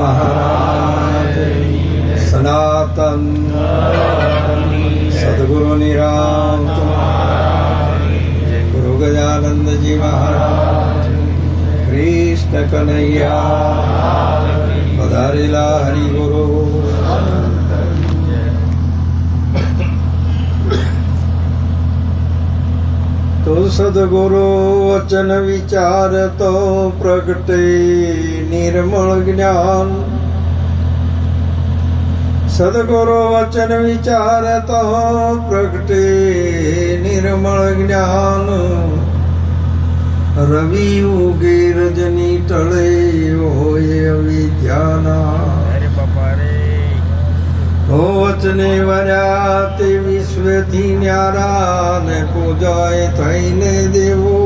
महाराज सनातन सदगुरु निराम गुरु गजानंद जी महाराज कृष्ण कन्हैया पधारेला हरि गुरु। तो सदगुरु वचन विचार तो प्रगटे निर्मल ज्ञान। सदगुरु वचन विचार तो प्रगटे निर्मल ज्ञान। रवि उगे रजनी टळे होए अविद्याना। हो वचने वर्या ते विश्वथी न्यारा ने पूजाए थईने देवो।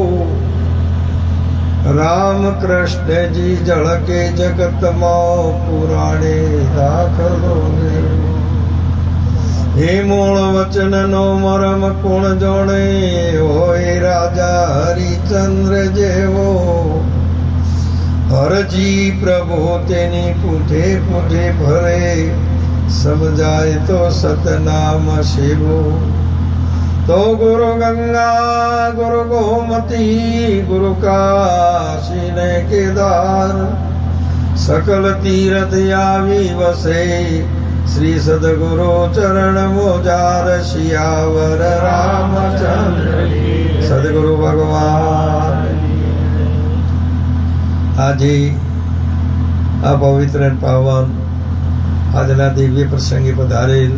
राम कृष्ण जी जळके जगत मां पुराणे दाखलो देवो। हे मूळ वचन नो मरम कोण जोणे होए राजा हरिचंद्र जेवो। हरजी प्रभु तेनी पूठे पूठे भरे समझाए तो सतनाम शिवो। तो गुरु गंगा गुरु गोमती गुरु काशी ने केदार। सकल तीर्थ आवी वसे श्री सदगुरु चरण मोजार। सियावर रामचंद्र सदगुरु भगवान। આજે આ પવિત્ર પાવન આજના દિવ્ય પ્રસંગે પધારેલ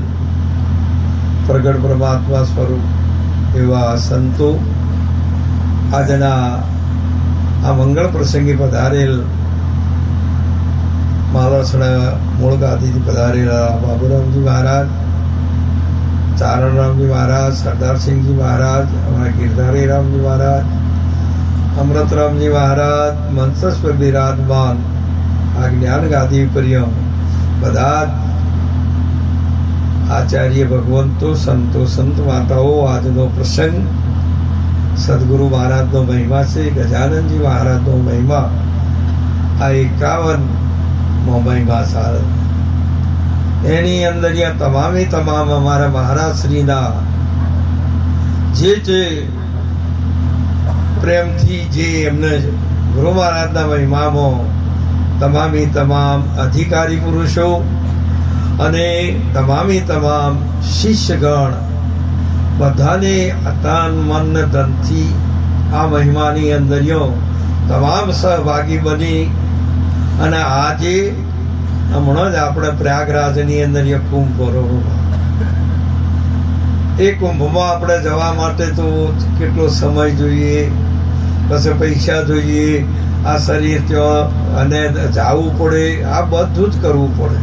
પ્રગટ પરમાત્મા સ્વરૂપ એવા સંતો, આજના આ મંગળ પ્રસંગે પધારેલ માલસણા મૂળ ગાદીથી પધારેલા બાબુરામજી महाराज, ચારણરામજી महाराज, સરદારસિંહજી महाराज, અમારા ગિરધારી રામજી महाराज, અમૃતરામજી महाराज, મંચસ્થ પર બિરાજમાન આ જ્ઞાન ગાદી પ્રિય બધા આચાર્ય ભગવંતો સંતો સંત માતાઓ, આજનો પ્રસંગ સદગુરુ મહારાજનો મહિમા છે, ગજાનંદજી મહારાજનો મહિમા, આ 51મો મહિમા સાર એની અંદર તમામે તમામ અમારા મહારાજ શ્રીના જે પ્રેમથી જે એમને ગુરુ મહારાજના મહિમામાં તમામે તમામ અધિકારી પુરુષો અને તમામે તમામ શિષ્યગણ બધાને તન મન ધનથી આ મહિમાની અંદર તમામ સહભાગી બની અને આજે હમણાં જ આપણે પ્રયાગરાજની અંદર કુંભ ભરો એ કુંભમાં આપણે જવા માટે તો કેટલો સમય જોઈએ, પછી પૈસા જોઈએ, આ શરીર ત્યાં અને જવું પડે, આ બધું જ કરવું પડે.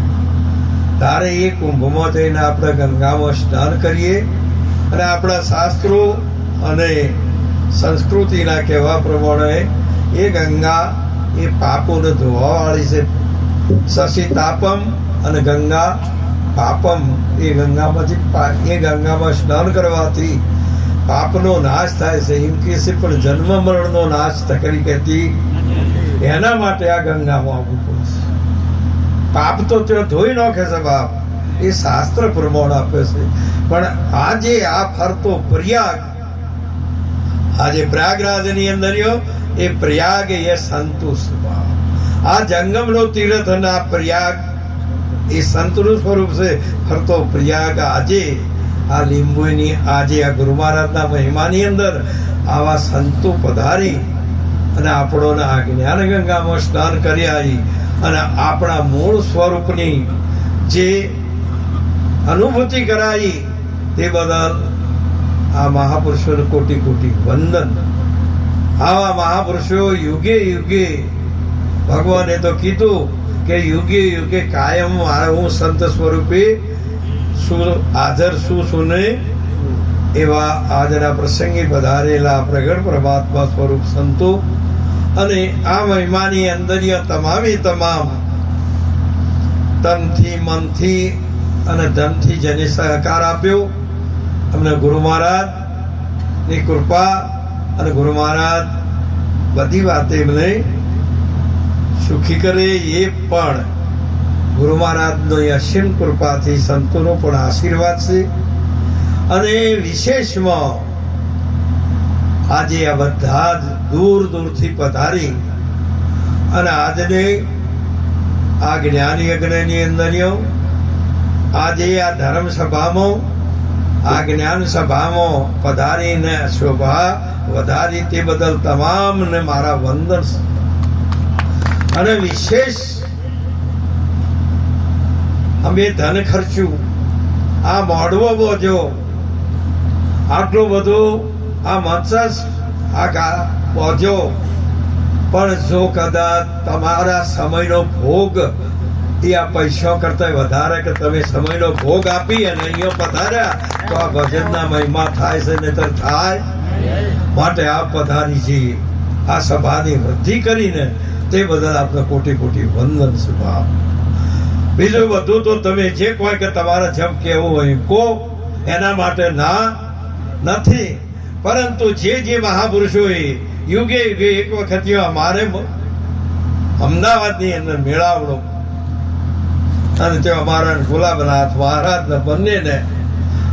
તારે એ કુંભમાં જઈને આપણે ગંગામાં સ્નાન કરીએ અને આપણા શાસ્ત્રો અને સંસ્કૃતિના કહેવા પ્રમાણે એ ગંગા એ પાપોને ધોવાવાળી છે. શશી તાપમ અને ગંગા પાપમ. એ ગંગામાંથી એ ગંગામાં સ્નાન કરવાથી પાપનો નાશ થાય છે એમ કે છે, પણ જન્મ મરણનો નાશ કરી કહેતી એના માટે આ ગંગામાં આવવું પડશે. પાપ તો ત્યાં ધોઈ નાખે છે બાપ, એ શાસ્ત્ર પ્રમાણ આપે છે. પણ આજે આ ફરતો પ્રયાગ, આજે પ્રયાગરાજની અંદર એ પ્રયાગ એ સંતોષ બાપ. આ જંગમનો તીર્થ અને આ પ્રયાગ એ સંતનું સ્વરૂપ છે. ફરતો પ્રયાગ આજે આ લીંબુની આજે આ ગુરુ મહારાજના મહિમાની અંદર આવા સંતો પધારી અને આપણોને આ જ્ઞાન ગંગામાં સ્નાન કરી આવી અને આપણા મૂળ સ્વરૂપની જે અનુભૂતિ કરાવી તે બદલ આ મહાપુરુષોને કોટી કોટી વંદન. આવા મહાપુરુષો યુગે યુગે ભગવાને તો કીધું કે યુગે યુગે કાયમ હું સંત સ્વરૂપે હાજર છું સુને. એવા આજના પ્રસંગે પધારેલા પ્રગટ પરમાત્મા સ્વરૂપ સંતો અને આ મહિમાની અંદર તમામે તમામ તનથી મનથી અને ધનથી જેને સહકાર આપ્યો અમને ગુરુ મહારાજની કૃપા અને ગુરુ મહારાજ બધી વાતે એમને સુખી કરે. એ પણ ગુરુ મહારાજનો અસીમ કૃપાથી સંતોનો પણ આશીર્વાદ છે. અને વિશેષમાં આજે આ બધા જ દૂર દૂરથી પધારી અને આજને આ જ્ઞાન યજ્ઞની અંદર આજે આ ધર્મ સભામાં આ જ્ઞાન સભામાં પધારીને શોભા વધારી તે બદલ તમામને મારા વંદન. અને વિશેષ અમે ધન ખર્ચ્યું, આ મોડવો બોજો, આટલું બધું આ મંચસ આ બોજો, પણ જો કદાચ તમારા સમયનો ભોગ એ આ પૈસા કરતા વધારે કે તમે સમયનો ભોગ આપી અને અહીંયા પધાર્યા તો આ ભજનના મહિમા થાય છે, નહીતર થાય. માટે આ પધારી છીએ, આ સભાની વૃદ્ધિ કરીને તે બદલ આપને કોટી કોટી વંદન છે બાપ. બીજું બધું તો તમે જે કોઈ કે તમારે જેમ કેવું હોય કો, એના માટે ના નથી. પરંતુ જે મહાપુરુષોએ યુગે યુગે એક વખત અમારે અમદાવાદની અંદર મેળાવડો અને તે અમારા ગુલાબનાથ મહારાજ ને બંનેને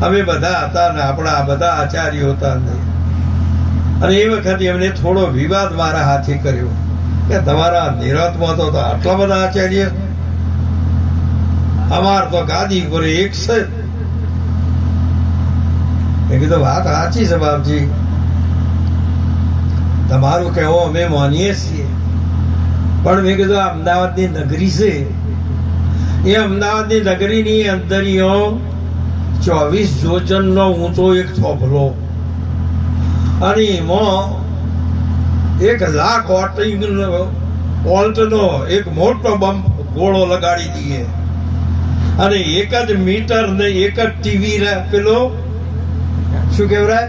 અમે બધા હતા ને આપણા બધા આચાર્યો હતા. અને એ વખતે એમને થોડો વિવાદ મારા હાથે કર્યો કે તમારા નિરતમાં તો આટલા બધા આચાર્ય, અમાર તો ગાદી પર એક છે. મેં કીધું વાત સાચી છે બાપજી, તમારું કહેવું અમે માનીએ છીએ, પણ મેં કીધું આ અમદાવાદની નગરી છે, એ અમદાવાદની નગરીની અંદર 24 જોજનનો ઊંચો એક થોભલો અને એમાં 1,00,000 વોલ્ટનો એક મોટો બમ્પ ગોળો લગાડી દઈએ અને 1 જ મીટર ને 1 જ ટીવી પેલો શું કહેવાય,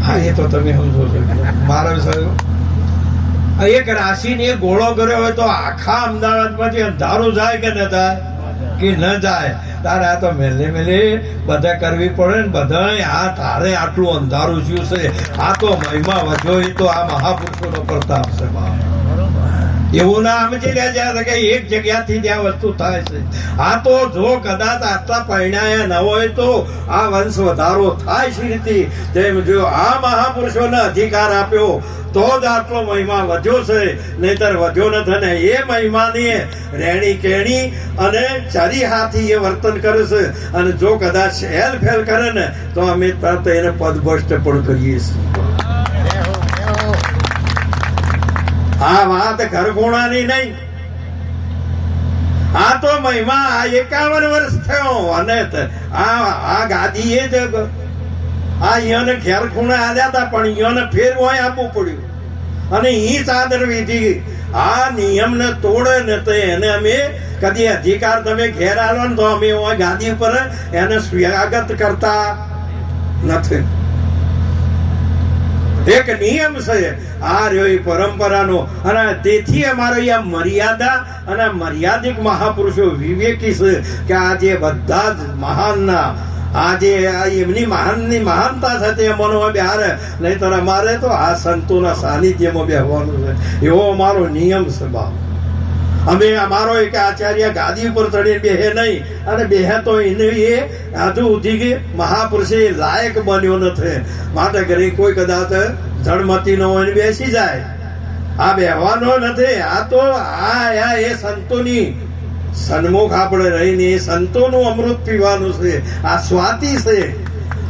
હા એ તો તમે સમજો છો મારા એક રાશિને ગોળો કર્યો હોય તો આખા અમદાવાદમાંથી અંધારું જાય કે ન જાય કે ન જાય. તારે આ તો મેલે મેલે બધા કરવી પડે ને બધા આ તારે આટલું અંધારું થયું છે, આ તો મહિમા વધ્યો એ તો આ મહાપુરુષોનો પ્રતાપ છે. એવું ના સમજી લેજે કે એક જગ્યાથી જ્યાં વસ્તુ થાય છે. આ તો જો કદાચ આટલા પરિણાયા ન હોય તો આ વંશ વધારો થાય છે રીતે જેમ જો આ મહાપુરુષોને અધિકાર આપ્યો તો જ આટલો મહિમા વધ્યો છે, નહીતર વધ્યો નથી. ને એ મહિમાની રેણી કેણી અને ચારી હાથી એ વર્તન કરે છે. અને જો કદાચ હેલ ફેલ કરે ને તો અમે તરત એને પદભ્રષ્ટ પણ કરીએ છીએ. આ વાત ઘરગોણાની નહીં, આ તો મહિમા 51 વર્ષ થયો અને આ ગાદી એ જ આ અહીંયાને ઘેર ખૂણે આવ્યા હતા, પણ અહીંયાને ફેર હોય આપવું પડ્યું. અને ઈ ચાદર વિધિ આ નિયમને તોડે ને તો એને અમે કદી અધિકાર તમે ઘેર આવો ને તો અમે ગાદી પર એને સ્વાગત કરતા નથી. એક નિયમ છે આ રહ્યો પરંપરાનો. અને તેથી અમારો આ મર્યાદા અને મર્યાદિક મહાપુરુષો વિવેકી છે કે આજે બધા જ મહાનના આજે એમની મહાનતા સાથે મનો બહાર, નહીતર અમારે તો આ સંતોના સાનિધ્યમાં બેસવાનું છે, એવો અમારો નિયમ છે બાપ. અમે અમારો એક આચાર્ય ગાદી ઉપર ચડીને બેહે નહીં, અને બેહે તો એને એ હજુ સુધી મહાપુરુષે લાયક બન્યો નથી. માટે કરી કોઈ કદાચ જળમતી નો હોય બેસી જાય, આ બેહવાનો નથી. આ તો આ એ સંતોની સન્મુખ આપણે રહીને એ સંતોનું અમૃત પીવાનું છે. આ સ્વાતિ છે,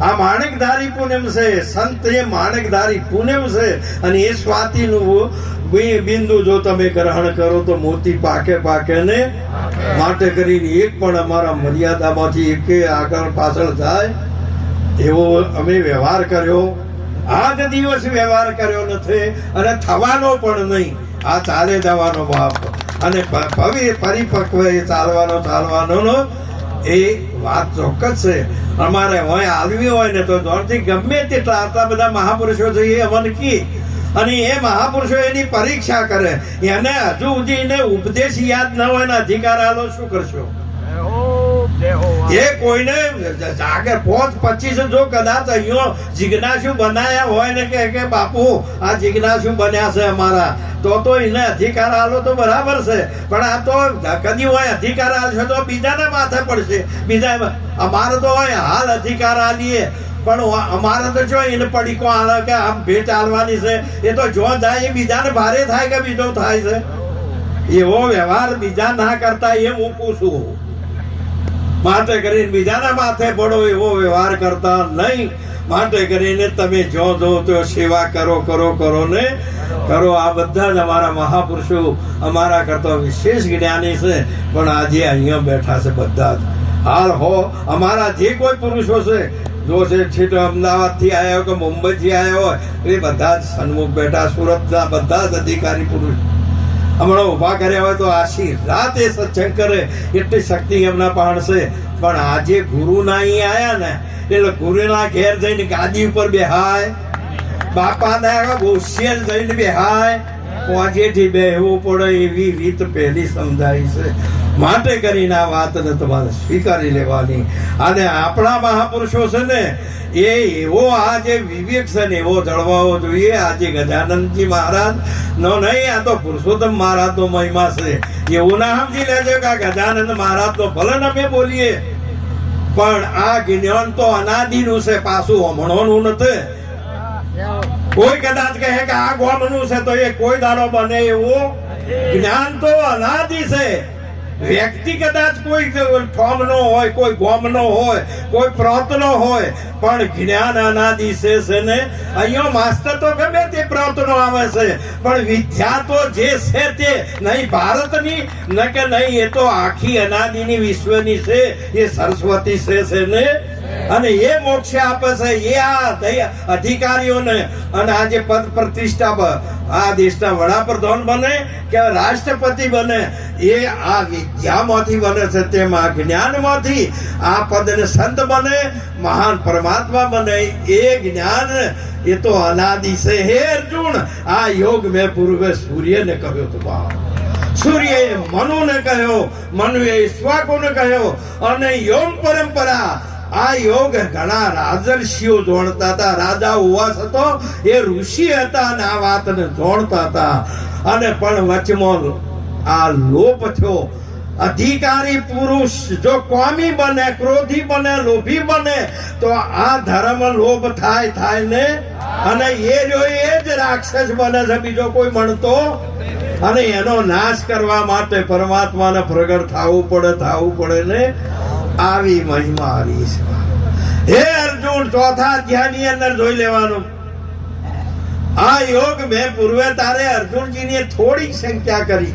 આ માણેકધારી પૂનમ છે. સંત એ માણેકધારી પૂનમ છે. અને એ સ્વાતિનું બિંદુ જો તમે ગ્રહણ કરો તો મોતી પાકે ને. માટે કરીને એક પણ અમારા મર્યાદામાંથી એક આગળ પાછળ થાય એવો અમે વ્યવહાર કર્યો, આજ દિવસ વ્યવહાર કર્યો નથી અને થવાનો પણ નહીં. આ ચાલે જવાનો બાપ અને પરિપક્વ એ ચાલવાનો એ વાત ચોક્કસ છે. અમારે હોય આલવી હોય ને તો દોડથી ગમે તેટલા આટલા બધા મહાપુરુષો જોઈએ અમને કી, અને એ મહાપુરુષો એની પરીક્ષા કરે. એને હજુ સુધી એને ઉપદેશ યાદ ન હોય ને અધિકાર આલો શું કરશો? એ કોઈને જાગે 5-25 જો કદાચ અહીંયા જિજ્ઞાસુ બનાયા હોય ને કે બાપુ આ જિજ્ઞાસુ બન્યા છે અમારા, તો એને અધિકાર આલો તો બરાબર છે, પણ આ તો કદી હોય અધિકાર આલશે તો બીજાના માથે પડશે. બીજા અમારે તો હોય હાલ અધિકાર આલીએ, પણ અમારે તો જો એને પડીકો આલે કે આમ ભેટ આલવાની છે, એ તો જો જાય એ બીજાને ભારે થાય કે બીજો થાય છે. એવો વ્યવહાર બીજા ના કરતા એ હું પૂછું. માટે કરીને બીજાના માથે પડો એવો વ્યવહાર કરતા નહીં. માટે કરીને તમે જો તો સેવા કરો ને કરો. આ બધા જ અમારા મહાપુરુષો અમારા કરતા વિશેષ જ્ઞાની છે, પણ આજે અહીંયા બેઠા છે બધા જ. હાલ હો અમારા જે કોઈ પુરુષો છે, જો છે છેટો અમદાવાદ થી આવ્યો કે મુંબઈ થી આવ્યો હોય, એ બધા જ સન્મુખ બેઠા. સુરતના બધા જ અધિકારી પુરુષ હમણાં ઉભા કર્યા હોય તો આશી રાત એ સત્સંગ કરે એટલી શક્તિ એમના પાસે છે. પણ આજે ગુરુ ના અહીં આયા ને એટલે ગુરુના ઘેર જઈને ગાદી ઉપર બેહાય, બાપાના હોશિયાર જઈને બેહાય, પહોંચેથી બેહવું પડે એવી રીત પહેલી સમજાય છે. માટે કરીને આ વાતને તમારે સ્વીકારી લેવાની. અને આપણા મહાપુરુષો છે ને એ એવો આ જે વિવેક છે ને એવો જળવાવો જોઈએ. આજે ગજાનંદજી મહારાજ નો નહીં, આ તો પુરુષોત્તમ મહારાજ નો મહિમા છે. એવું ના સમજી લેજો કે આ ગજાનંદ મહારાજ તો ભલે અમે બોલીએ, પણ આ જ્ઞાન તો અનાદિનું છે, પાછું હમણોનું નથી. કોઈ કદાચ કહે કે આ ગોમનું છે તો એ કોઈ દાડો બને એવું જ્ઞાન તો અનાદિ છે. વ્યક્તિ કદાચ કોઈ ફોર્મ નો હોય, કોઈ ગોમ નો હોય, કોઈ પ્રાંત નો હોય, પણ જ્ઞાન અનાદિ છે ને. અહીંયા માસ્ટર તો ગમે તે પ્રાંત નો આવે છે, પણ વિદ્યા તો જે છે તે નહીં ભારતની ન કે નહીં, એ તો આખી અનાદિની વિશ્વની છે. એ સરસ્વતી છે ને, અને એ મોક્ષ આપે છે. એ આ અધિકારીઓને અને આ જે પદ પ્રતિષ્ઠા આ દેશના વડાપ્રધાન બને કે રાષ્ટ્રપતિ બને, એ આ વિદ્યામાંથી બને છે. તેમાં જ્ઞાનમાંથી આ પદને સંત બને, મહાન પરમાત્મા બને. એ જ્ઞાન એ તો અનાદિ છે. હે અર્જુન, આ યોગ મેં પૂર્વે સૂર્યને કહ્યો તો, સૂર્યએ મનુને કહ્યો, મનુએ ઈશ્વાકોને કહ્યો, અને યોગ પરંપરા આ યોગ ઘણા રાજર્ષિઓ જોડતા હતા. રાજા ઉવાસ હતો, એ ઋષિ હતા અને આ વાતને જોડતા હતા. અને પણ વચમાં આ લોપ થયો. અધિકારી પુરુષ જો કોમી બને, ક્રોધી બને, લોભી બને, તો આ ધર્મ લોભ થાય ને, અને એ જ રાક્ષસ બને છે, બીજો કોઈ મળતો. અને એનો નાશ કરવા માટે પરમાત્માને પ્રગટ થવું પડે ને. આવી મહિમા આવી છે. હે અર્જુન, ચોથા અધ્યાયની અંદર જોઈ લેવાનું. આ યોગ મેં પૂર્વે તારે અર્જુનજીની થોડી સંખ્યા કરી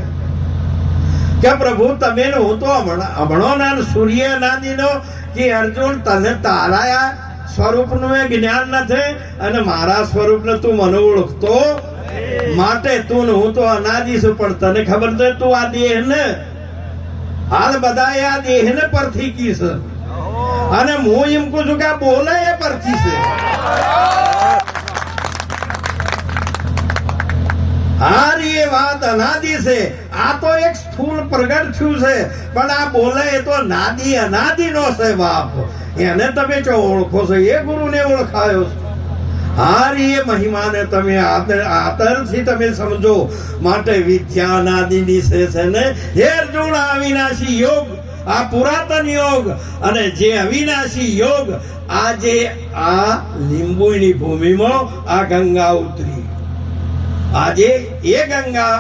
કે પ્રભુ તમે હું તો હમણો ના સૂર્ય નાદીનો કે અર્જુન તને તારા સ્વરૂપનું એ જ્ઞાન નથી, અને મારા સ્વરૂપને તું મને ઓળખતો, માટે તું હું તો અનાદિ છું. પણ તને ખબર છે તું આ દેહ ને હાલ બધા આ દેહ ને પરથી કી છે, અને હું એમ કહું છું કે આ બોલે એ પરથી છે. હારી એ વાત અનાદિ છે. આ તો એક સ્થૂળ પ્રગટ થયું છે, પણ આ બોલે એ તો નાદી અનાદિ નો છે બાપ. એને તમે જો ઓળખો છો, એ ગુરુને ઓળખાયો છે. હારી એ મહિમાને તમે આદરથી તમે સમજો. માટે વિદ્યા અનાદિની છે ને. હે અર્જુન, અવિનાશી યોગ, આ પુરાતન યોગ અને જે અવિનાશી યોગ, આજે આ લીંબુની ભૂમિમાં આ ગંગા ઉતરી. આજે એ ગંગા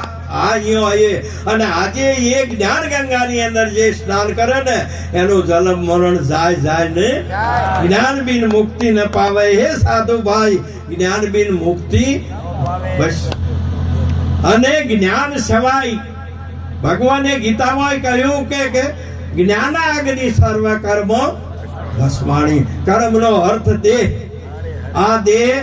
અને આજે એ જ્ઞાન ગંગાની અંદર જે સ્નાન કરે ને, એનું જન્મ મરણ જાય ને. જ્ઞાન બિન મુક્તિ ન પાવે. હે સાધુ ભાઈ, જ્ઞાન બિન મુક્તિ બસ. અને જ્ઞાન સવાય ભગવાને ગીતામાં કહ્યું કે જ્ઞાનાગ્નિ સર્વ કર્મ ભસ્માણી. કર્મનો અર્થ દેહ. આ દેહ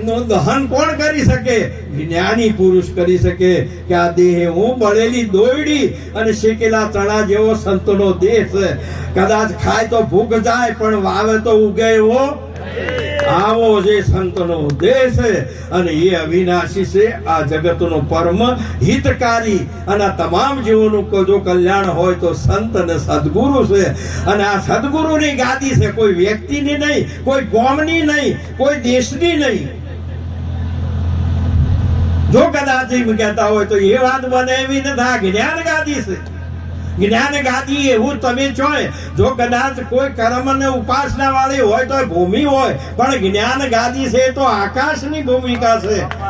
નું દહન કોણ કરી શકે? જ્ઞાની પુરુષ કરી શકે. કે આ દેહ હું બળેલી દોયડી અને શેકેલા ચણા જેવો સંતનો દેહ છે. કદાચ ખાય તો ભૂખ જાય, પણ વાવે તો ઉગે એવો આવો જે સંતનો ઉદ્દેશ છે અને એ અવિનાશી છે, આ જગતનો પરમ હિતકારી, અને આ તમામ જીવોનું જો કલ્યાણ હોય તો સંત અને સદગુરુ છે. અને આ સદગુરુની ગાદી છે, કોઈ વ્યક્તિની નહીં, કોઈ કોમની નહીં, કોઈ દેશની નહીં. જો કદાચ એમ કહેતા હોય તો એ વાત બને એવી નથી. જ્ઞાન ગાદી છે, જ્ઞાન ગાદી એવું તમે છો. જો કદાચ કોઈ કર્મ ને ઉપાસના વાળી હોય તો ભૂમિ હોય, પણ જ્ઞાન ગાદી છે તો આકાશની ભૂમિકા છે.